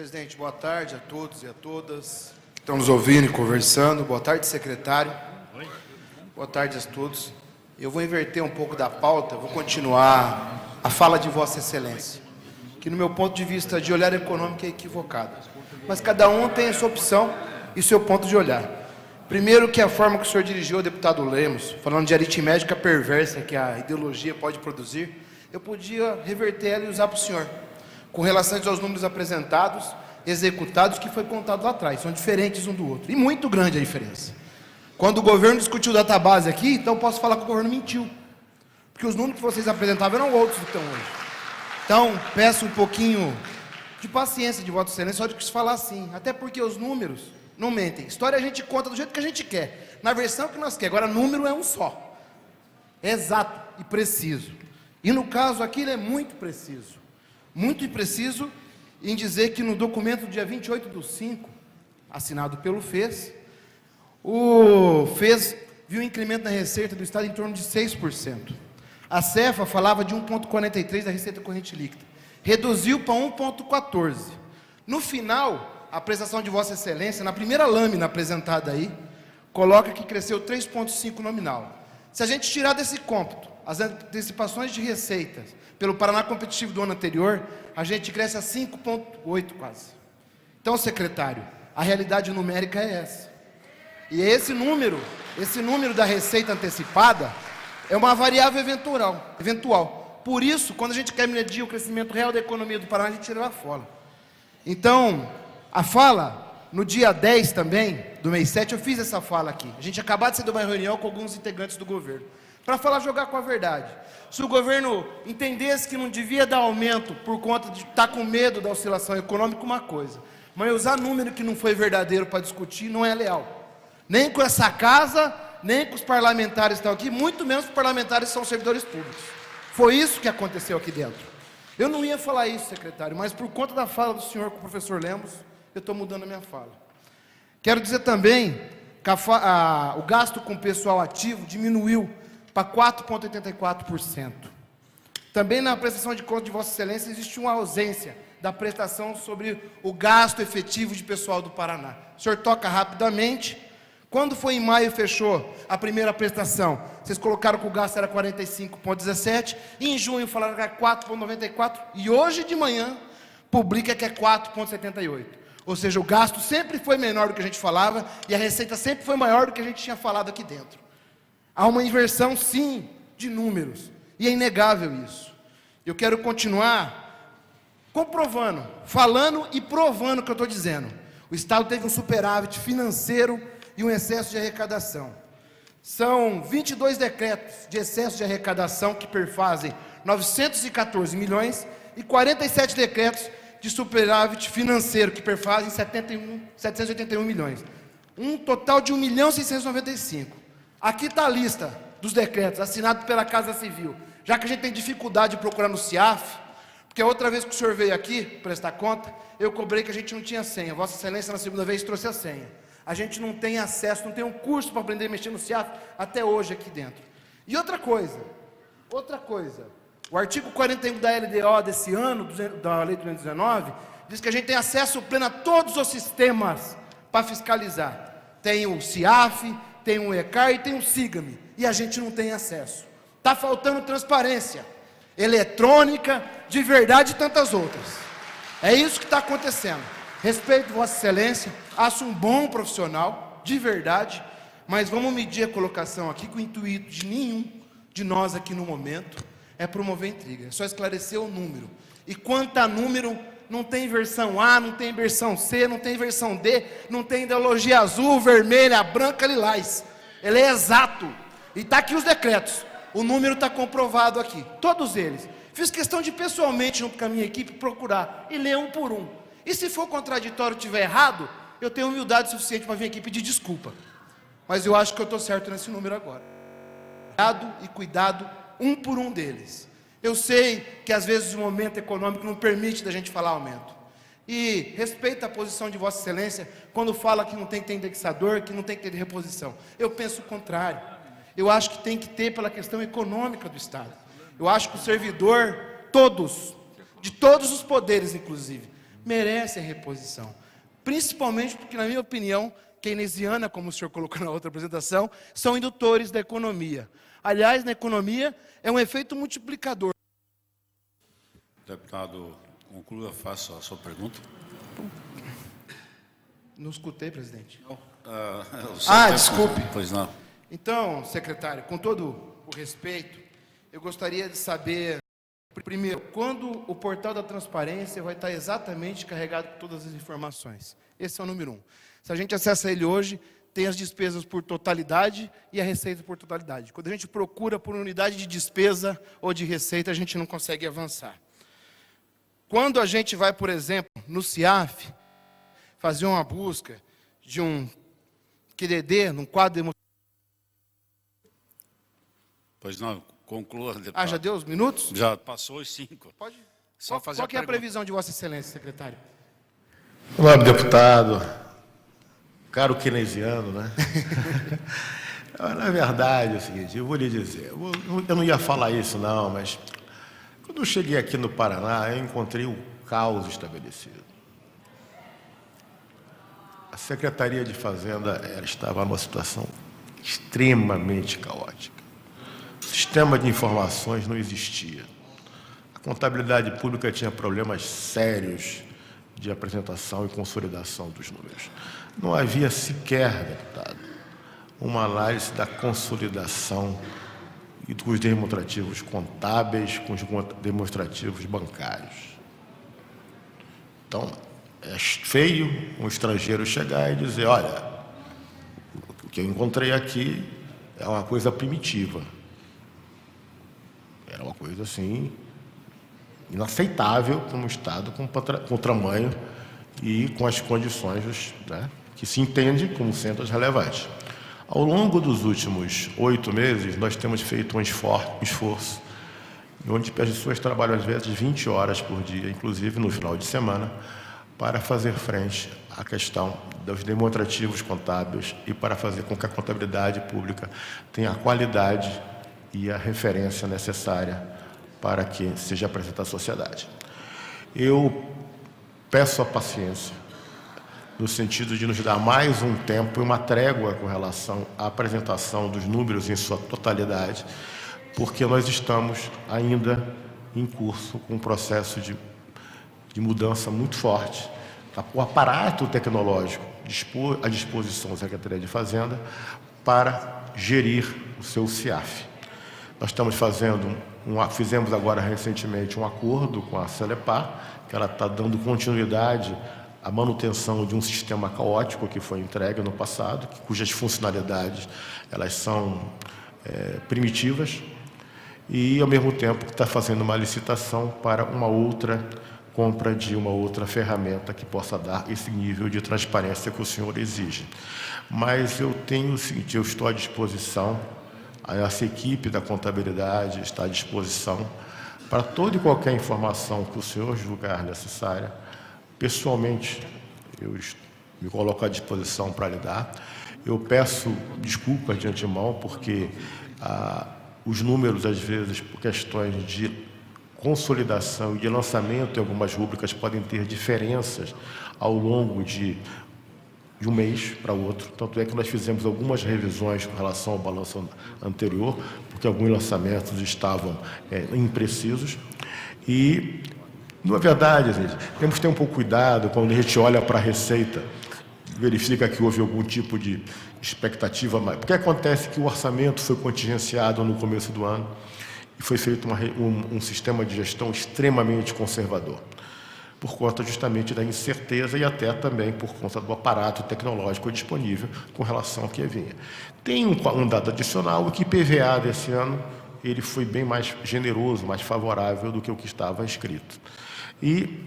Presidente, boa tarde a todos e a todas que estão nos ouvindo e conversando. Boa tarde, secretário. Boa tarde a todos. Eu vou inverter um pouco da pauta, vou continuar a fala de Vossa Excelência, que no meu ponto de vista de olhar econômico é equivocado. Mas cada um tem a sua opção e seu ponto de olhar. Primeiro que a forma que o senhor dirigiu ao deputado Lemos, falando de aritmética perversa que a ideologia pode produzir, eu podia reverter ela e usar para o senhor. Com relação aos números apresentados, executados, que foi contado lá atrás. São diferentes um do outro. E muito grande a diferença. Quando o governo discutiu database aqui, então posso falar que o governo mentiu. Porque os números que vocês apresentavam eram outros do que estão hoje. Então, peço um pouquinho de paciência de Vossa Excelência, só de se falar assim. Até porque os números não mentem. História a gente conta do jeito que a gente quer. Na versão que nós queremos. Agora, número é um só. É exato e preciso. E no caso aqui, ele é muito preciso. Muito impreciso em dizer que no documento do dia 28/5, assinado pelo FES, o FES viu um incremento na receita do Estado em torno de 6%. A Cefa falava de 1,43% da receita corrente líquida. Reduziu para 1,14%. No final, a prestação de Vossa Excelência, na primeira lâmina apresentada aí, coloca que cresceu 3,5% nominal. Se a gente tirar desse cômputo as antecipações de receitas pelo Paraná Competitivo do ano anterior, a gente cresce a 5,8% quase. Então, secretário, a realidade numérica é essa. E esse número da receita antecipada é uma variável eventual. Por isso, quando a gente quer medir o crescimento real da economia do Paraná, a gente tira lá fora. Então, a fala, no dia 10 também, do mês 7, eu fiz essa fala aqui. A gente acabou de sair de uma reunião com alguns integrantes do governo, para falar, jogar com a verdade. Se o governo entendesse que não devia dar aumento por conta de estar com medo da oscilação econômica, uma coisa. Mas usar número que não foi verdadeiro para discutir não é leal. Nem com essa casa, nem com os parlamentares que estão aqui, muito menos os parlamentares que são servidores públicos. Foi isso que aconteceu aqui dentro. Eu não ia falar isso, secretário, mas por conta da fala do senhor com o professor Lemos, eu estou mudando a minha fala. Quero dizer também que o gasto com pessoal ativo diminuiu para 4,84%. Também na prestação de contas de Vossa Excelência existe uma ausência da prestação sobre o gasto efetivo de pessoal do Paraná. O senhor toca rapidamente. Quando foi em maio fechou a primeira prestação, vocês colocaram que o gasto era 45,17, e em junho falaram que era 4,94, e hoje de manhã publica que é 4,78. Ou seja, o gasto sempre foi menor do que a gente falava, e a receita sempre foi maior do que a gente tinha falado aqui dentro. Há uma inversão, sim, de números, e é inegável isso. Eu quero continuar comprovando, falando e provando o que eu estou dizendo. O Estado teve um superávit financeiro e um excesso de arrecadação. São 22 decretos de excesso de arrecadação que perfazem 914 milhões e 47 decretos de superávit financeiro que perfazem 781 milhões. Um total de 1.695. Aqui está a lista dos decretos assinados pela Casa Civil. Já que a gente tem dificuldade de procurar no CIAF, porque a outra vez que o senhor veio aqui prestar conta, eu cobrei que a gente não tinha senha. Vossa Excelência, na segunda vez, trouxe a senha. A gente não tem acesso, não tem um curso para aprender a mexer no CIAF até hoje aqui dentro. E outra coisa, o artigo 41 da LDO desse ano, da Lei 219, diz que a gente tem acesso pleno a todos os sistemas para fiscalizar. Tem o CIAF, tem um ECAR e tem um SIGAME, e a gente não tem acesso. Está faltando transparência, eletrônica, de verdade e tantas outras. É isso que está acontecendo. Respeito Vossa Excelência, acho um bom profissional, de verdade, mas vamos medir a colocação aqui com o intuito de nenhum de nós aqui no momento é promover intriga, é só esclarecer o número. E quanto a número, não tem versão A, não tem versão C, não tem versão D, não tem ideologia azul, vermelha, branca, lilás. Ele é exato. E está aqui os decretos. O número está comprovado aqui, todos eles. Fiz questão de pessoalmente, junto com a minha equipe, procurar e ler um por um. E se for contraditório e estiver errado, eu tenho humildade suficiente para vir aqui pedir desculpa. Mas eu acho que eu estou certo nesse número agora. Cuidado, um por um deles. Eu sei que às vezes o momento econômico não permite da gente falar aumento. E respeito a posição de Vossa Excelência quando fala que não tem que ter indexador, que não tem que ter reposição. Eu penso o contrário. Eu acho que tem que ter pela questão econômica do Estado. Eu acho que o servidor, de todos os poderes inclusive, merecem reposição. Principalmente porque, na minha opinião, keynesiana, como o senhor colocou na outra apresentação, são indutores da economia. Aliás, na economia, é um efeito multiplicador. Deputado, conclua, faça a sua pergunta. Não escutei, presidente. Desculpe. Pois não. Então, secretário, com todo o respeito, eu gostaria de saber, primeiro, quando o portal da transparência vai estar exatamente carregado com todas as informações. Esse é o número 1. Se a gente acessa ele hoje, tem as despesas por totalidade e a receita por totalidade. Quando a gente procura por unidade de despesa ou de receita, a gente não consegue avançar. Quando a gente vai, por exemplo, no CIAF, fazer uma busca de um QDD, num quadro demonstrativo. Pois não, conclua, deputado. Já deu os minutos? Já passou os 5. Pode. Só fazer qual que é a pergunta. previsão de Vossa Excelência, secretário? Olá, deputado. Caro keynesiano, né? Na verdade, é o seguinte, eu vou lhe dizer, eu não ia falar isso não, mas quando eu cheguei aqui no Paraná, eu encontrei o caos estabelecido. A Secretaria de Fazenda estava numa situação extremamente caótica. O sistema de informações não existia. A contabilidade pública tinha problemas sérios de apresentação e consolidação dos números. Não havia sequer, deputado, uma análise da consolidação e dos demonstrativos contábeis com os demonstrativos bancários. Então, é feio um estrangeiro chegar e dizer, olha, o que eu encontrei aqui é uma coisa primitiva. Era uma coisa, assim, inaceitável para um Estado com o tamanho e com as condições, né, que se entende como sendo as relevantes. Ao longo dos últimos 8 meses, nós temos feito um esforço, onde as pessoas trabalham, às vezes, 20 horas por dia, inclusive no final de semana, para fazer frente à questão dos demonstrativos contábeis e para fazer com que a contabilidade pública tenha a qualidade e a referência necessária para que seja apresentada à sociedade. Eu peço a paciência, no sentido de nos dar mais um tempo e uma trégua com relação à apresentação dos números em sua totalidade, porque nós estamos ainda em curso com um processo de mudança muito forte. O aparato tecnológico à disposição da Secretaria de Fazenda para gerir o seu CIAF. Nós estamos fizemos agora recentemente um acordo com a Celepar, que ela está dando continuidade à manutenção de um sistema caótico que foi entregue no passado, cujas funcionalidades elas são primitivas, e ao mesmo tempo está fazendo uma licitação para uma outra compra de uma outra ferramenta que possa dar esse nível de transparência que o senhor exige. Mas eu tenho o seguinte, eu estou à disposição, a nossa equipe da contabilidade está à disposição para toda e qualquer informação que o senhor julgar necessária. Pessoalmente, eu me coloco à disposição para lhe dar. Eu peço desculpas de antemão, porque os números, às vezes, por questões de consolidação e de lançamento em algumas rúbricas podem ter diferenças ao longo de um mês para outro. Tanto é que nós fizemos algumas revisões com relação ao balanço anterior, porque alguns lançamentos estavam imprecisos. E, na verdade, gente, temos que ter um pouco de cuidado quando a gente olha para a receita, verifica que houve algum tipo de expectativa, porque acontece que o orçamento foi contingenciado no começo do ano e foi feito um sistema de gestão extremamente conservador, por conta justamente da incerteza e até também por conta do aparato tecnológico disponível com relação ao que vinha. Tem um dado adicional, o que PVA desse ano ele foi bem mais generoso, mais favorável do que o que estava escrito. E,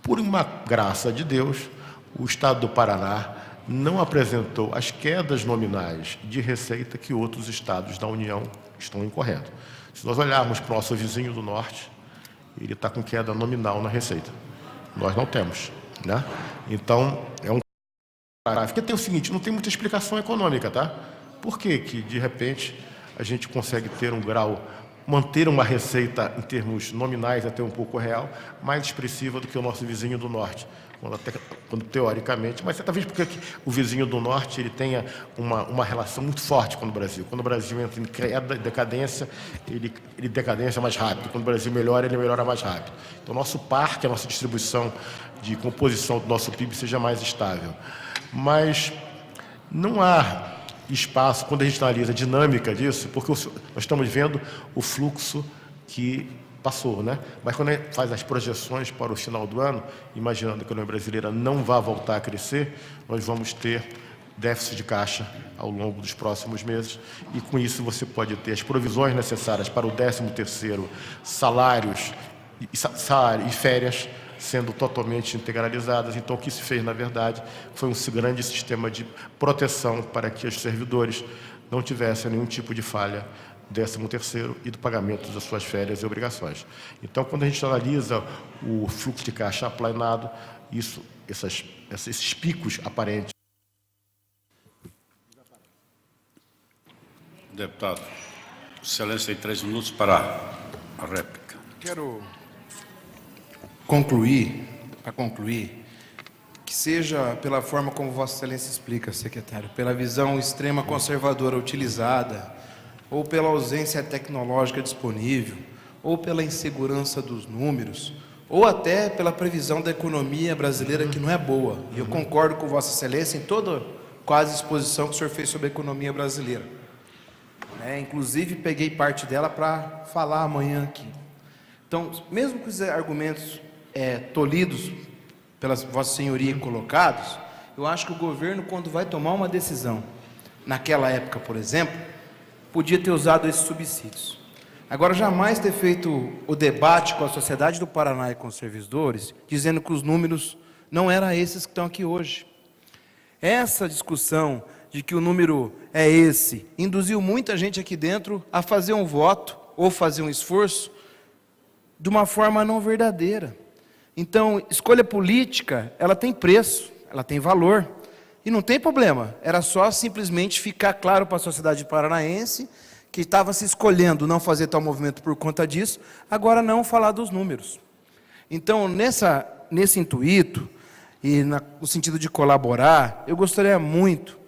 por uma graça de Deus, o Estado do Paraná não apresentou as quedas nominais de receita que outros estados da União estão incorrendo. Se nós olharmos para o nosso vizinho do norte, ele está com queda nominal na receita. Nós não temos, né? Então, é um gráfico. Porque tem o seguinte, não tem muita explicação econômica, tá? Por que que, de repente, a gente consegue ter um grau manter uma receita em termos nominais até um pouco real, mais expressiva do que o nosso vizinho do norte, quando teoricamente, mas talvez porque o vizinho do norte ele tenha uma relação muito forte com o Brasil. Quando o Brasil entra em queda, decadência, ele decadência mais rápido. Quando o Brasil melhora, ele melhora mais rápido. Então, nosso parque, a nossa distribuição de composição do nosso PIB seja mais estável. Mas não há espaço, quando a gente analisa a dinâmica disso, porque nós estamos vendo o fluxo que passou, né? Mas quando a gente faz as projeções para o final do ano, imaginando que a economia brasileira não vá voltar a crescer, nós vamos ter déficit de caixa ao longo dos próximos meses, e com isso você pode ter as provisões necessárias para o 13º salários e férias sendo totalmente integralizadas. Então, o que se fez, na verdade, foi um grande sistema de proteção para que os servidores não tivessem nenhum tipo de falha 13º e do pagamento das suas férias e obrigações. Então, quando a gente analisa o fluxo de caixa aplanado, esses picos aparentes. Deputado, Excelência, tem 3 minutos para a réplica. Quero concluir, que seja pela forma como Vossa Excelência explica, secretário, pela visão extrema conservadora utilizada, ou pela ausência tecnológica disponível, ou pela insegurança dos números, ou até pela previsão da economia brasileira que não é boa. E eu concordo com Vossa Excelência em toda quase exposição que o senhor fez sobre a economia brasileira. Inclusive, peguei parte dela para falar amanhã aqui. Então, mesmo com os argumentos tolhidos pela Vossa Senhoria colocados, eu acho que o governo, quando vai tomar uma decisão, naquela época, por exemplo, podia ter usado esses subsídios. Agora, jamais ter feito o debate com a sociedade do Paraná e com os servidores, dizendo que os números não eram esses que estão aqui hoje. Essa discussão de que o número é esse, induziu muita gente aqui dentro a fazer um voto, ou fazer um esforço, de uma forma não verdadeira. Então, escolha política, ela tem preço, ela tem valor. E não tem problema, era só simplesmente ficar claro para a sociedade paranaense que estava se escolhendo não fazer tal movimento por conta disso, agora não falar dos números. Então, nesse intuito, e no sentido de colaborar, eu gostaria muito,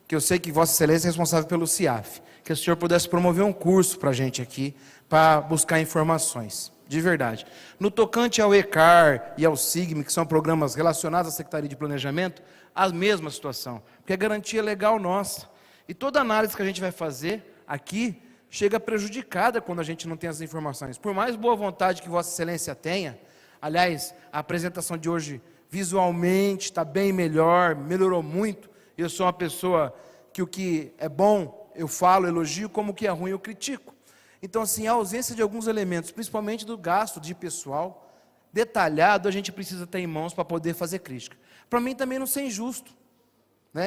que eu sei que Vossa Excelência é responsável pelo CIAF, que o senhor pudesse promover um curso para a gente aqui, para buscar informações, de verdade. No tocante ao ECAR e ao SIGME, que são programas relacionados à Secretaria de Planejamento, a mesma situação, porque é garantia legal nossa. E toda análise que a gente vai fazer aqui chega prejudicada quando a gente não tem as informações. Por mais boa vontade que Vossa Excelência tenha, aliás, a apresentação de hoje visualmente está bem melhor, melhorou muito. Eu sou uma pessoa que o que é bom eu falo, elogio, como o que é ruim eu critico. Então, assim, a ausência de alguns elementos, principalmente do gasto de pessoal, detalhado, a gente precisa ter em mãos para poder fazer crítica. Para mim também não ser injusto.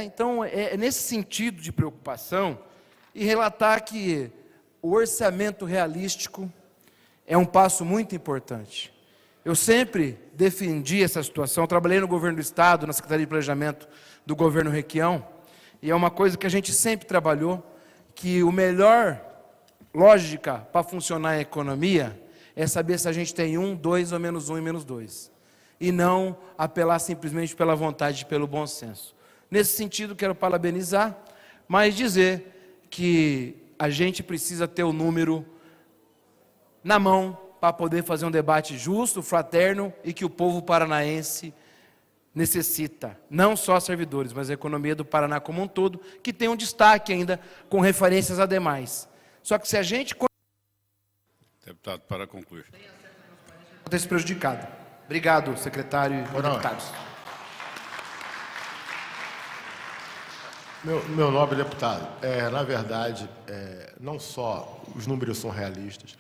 Então, é nesse sentido de preocupação, e relatar que o orçamento realístico é um passo muito importante. Eu sempre defendi essa situação, trabalhei no governo do Estado, na Secretaria de Planejamento do governo Requião, e é uma coisa que a gente sempre trabalhou, que o melhor lógica para funcionar a economia é saber se a gente tem 1, 2 ou menos 1 e menos 2. E não apelar simplesmente pela vontade e pelo bom senso. Nesse sentido, quero parabenizar, mas dizer que a gente precisa ter o número na mão para poder fazer um debate justo, fraterno e que o povo paranaense necessita. Não só servidores, mas a economia do Paraná como um todo, que tem um destaque ainda com referências a demais. Só que se a gente... Deputado, para concluir. Está se prejudicado. Obrigado, secretário e deputados. Meu nobre deputado, na verdade, não só os números são realistas,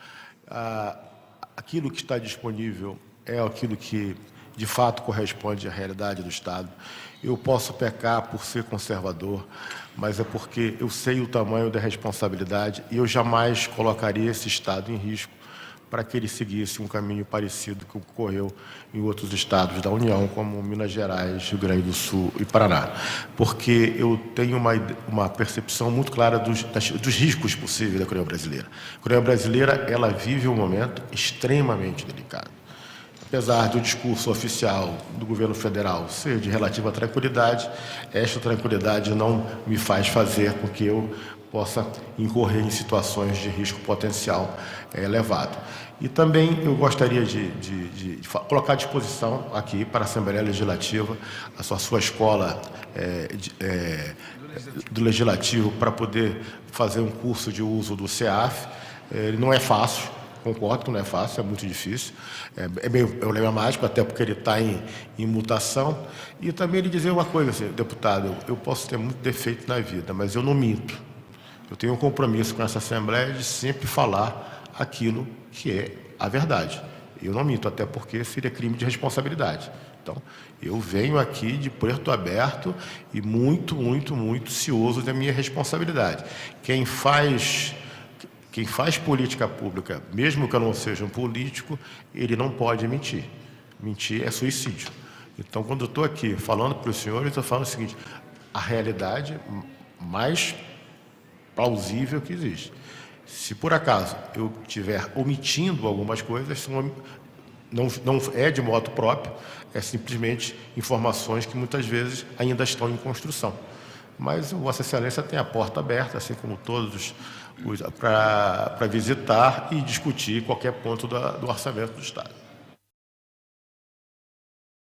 aquilo que está disponível é aquilo que, de fato, corresponde à realidade do Estado. Eu posso pecar por ser conservador, mas é porque eu sei o tamanho da responsabilidade e eu jamais colocaria esse Estado em risco para que ele seguisse um caminho parecido com o que ocorreu em outros estados da União, como Minas Gerais, Rio Grande do Sul e Paraná. Porque eu tenho uma percepção muito clara dos riscos possíveis da economia brasileira. A economia brasileira, ela vive um momento extremamente delicado. Apesar do discurso oficial do governo federal ser de relativa tranquilidade, esta tranquilidade não me faz fazer com que eu possa incorrer em situações de risco potencial elevado. E também eu gostaria de colocar à disposição aqui para a Assembleia Legislativa a sua escola do Legislativo para poder fazer um curso de uso do CEAF. Não é fácil. Concordo que não é fácil, é muito difícil, é meio problemático, até porque ele está em mutação. E também lhe dizer uma coisa, assim, deputado, eu posso ter muito defeito na vida, mas eu não minto. Eu tenho um compromisso com essa Assembleia de sempre falar aquilo que é a verdade. Eu não minto, até porque seria crime de responsabilidade. Então, eu venho aqui de peito aberto e muito, muito, muito cioso da minha responsabilidade. Quem faz política pública, mesmo que eu não seja um político, ele não pode mentir. Mentir é suicídio. Então, quando eu estou aqui falando para os senhores, eu estou falando o seguinte: a realidade mais plausível que existe. Se por acaso eu estiver omitindo algumas coisas, não é de modo próprio, é simplesmente informações que muitas vezes ainda estão em construção. Mas Vossa Excelência tem a porta aberta, assim como todos para visitar e discutir qualquer ponto do orçamento do Estado.